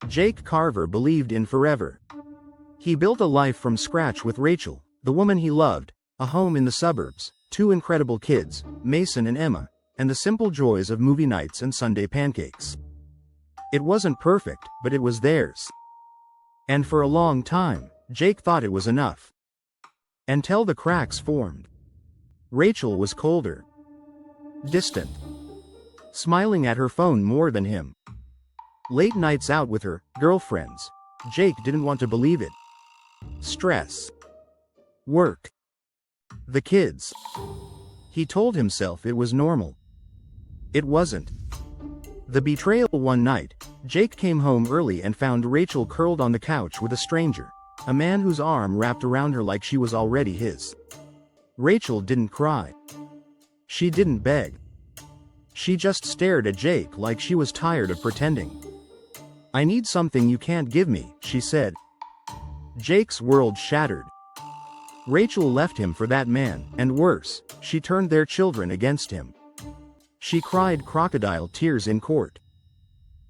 Jake Carver believed in forever. He built a life from scratch with Rachel, the woman he loved, a home in the suburbs, two incredible kids, Mason and Emma, and the simple joys of movie nights and Sunday pancakes. It wasn't perfect, but it was theirs. And for a long time, Jake thought it was enough. Until the cracks formed. Rachel was colder. Distant. Smiling at her phone more than him. Late nights out with her girlfriends. Jake didn't want to believe it. Stress. Work. The kids. He told himself it was normal. It wasn't. The betrayal. One night, Jake came home early and found Rachel curled on the couch with a stranger, a man whose arm wrapped around her like she was already his. Rachel didn't cry. She didn't beg. She just stared at Jake like she was tired of pretending. "I need something you can't give me," she said. Jake's world shattered. Rachel left him for that man, and worse, she turned their children against him. She cried crocodile tears in court.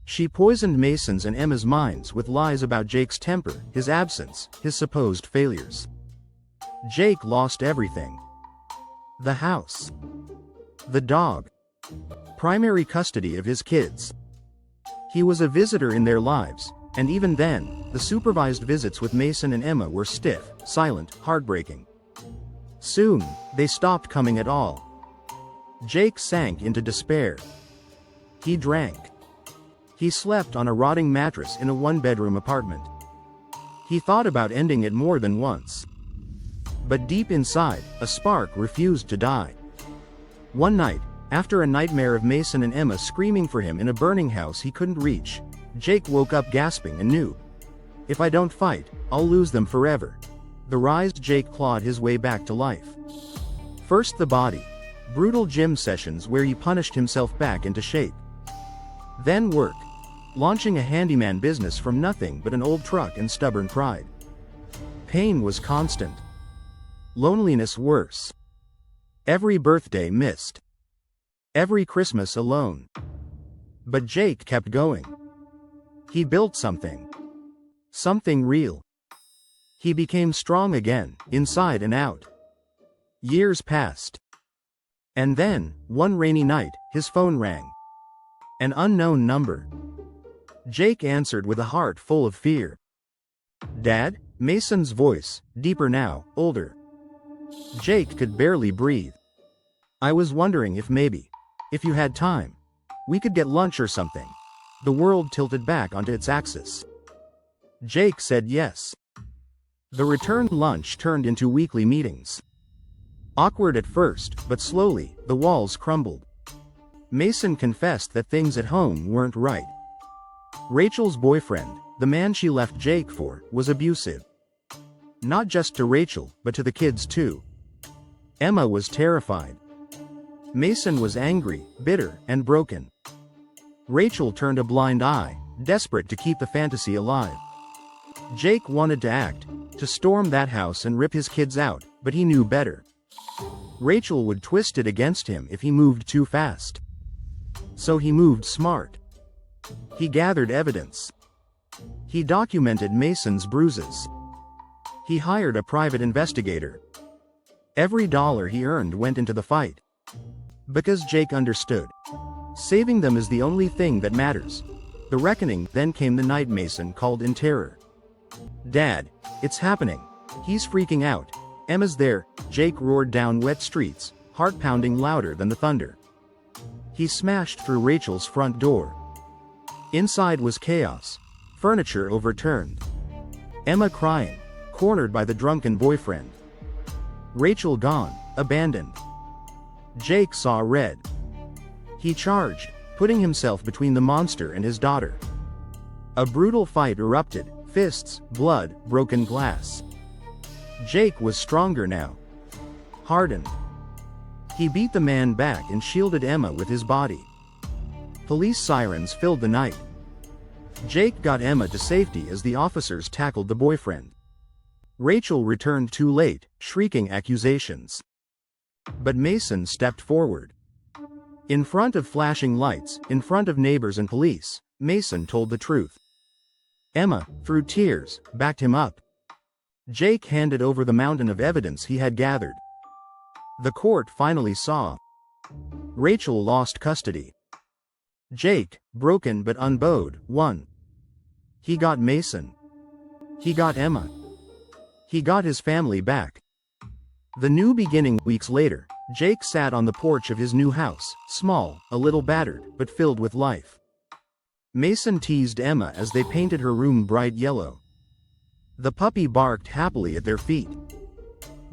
She poisoned Mason's and Emma's minds with lies about Jake's temper, his absence, his supposed failures. Jake lost everything. The house. The dog. Primary custody of his kids. He was a visitor in their lives, and even then, the supervised visits with Mason and Emma were stiff, silent, heartbreaking. Soon, they stopped coming at all. Jake sank into despair. He drank. He slept on a rotting mattress in a one-bedroom apartment. He thought about ending it more than once. But deep inside, a spark refused to die. One night, after a nightmare of Mason and Emma screaming for him in a burning house he couldn't reach, Jake woke up gasping and knew. "If I don't fight, I'll lose them forever." The rise. Jake clawed his way back to life. First the body. Brutal gym sessions where he punished himself back into shape. Then work. Launching a handyman business from nothing but an old truck and stubborn pride. Pain was constant. Loneliness worse. Every birthday missed. Every Christmas alone. But Jake kept going. He built something. Something real. He became strong again, inside and out. Years passed. And then, one rainy night, his phone rang. An unknown number. Jake answered with a heart full of fear. "Dad?" Mason's voice, deeper now, older. Jake could barely breathe. "I was wondering if you had time, we could get lunch or something." The world tilted back onto its axis. Jake said yes. The return lunch turned into weekly meetings. Awkward at first, but slowly, the walls crumbled. Mason confessed that things at home weren't right. Rachel's boyfriend, the man she left Jake for, was abusive. Not just to Rachel, but to the kids too. Emma was terrified. Mason was angry, bitter, and broken. Rachel turned a blind eye, desperate to keep the fantasy alive. Jake wanted to act, to storm that house and rip his kids out, but he knew better. Rachel would twist it against him if he moved too fast. So he moved smart. He gathered evidence. He documented Mason's bruises. He hired a private investigator. Every dollar he earned went into the fight. Because Jake understood. Saving them is the only thing that matters. The reckoning. Then came the night. Mason called in terror. "Dad, it's happening." He's freaking out. "Emma's there," Jake roared down wet streets, heart pounding louder than the thunder. He smashed through Rachel's front door. Inside was chaos. Furniture overturned. Emma crying, cornered by the drunken boyfriend. Rachel gone, abandoned. Jake saw red. He charged, putting himself between the monster and his daughter. A brutal fight erupted, fists, blood, broken glass. Jake was stronger now. Hardened. He beat the man back and shielded Emma with his body. Police sirens filled the night. Jake got Emma to safety as the officers tackled the boyfriend. Rachel returned too late, shrieking accusations. But Mason stepped forward. In front of flashing lights, in front of neighbors and police, Mason told the truth. Emma, through tears, backed him up. Jake handed over the mountain of evidence he had gathered. The court finally saw. Rachel lost custody. Jake, broken but unbowed, won. He got Mason. He got Emma. He got his family back. The new beginning. Weeks later, Jake sat on the porch of his new house, small, a little battered, but filled with life. Mason teased Emma as they painted her room bright yellow. The puppy barked happily at their feet.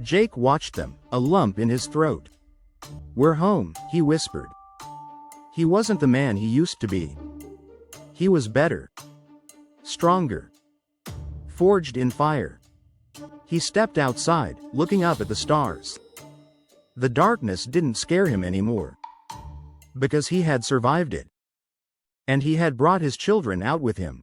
Jake watched them, a lump in his throat. "We're home," he whispered. He wasn't the man he used to be. He was better. Stronger. Forged in fire. He stepped outside, looking up at the stars. The darkness didn't scare him anymore. Because he had survived it. And he had brought his children out with him.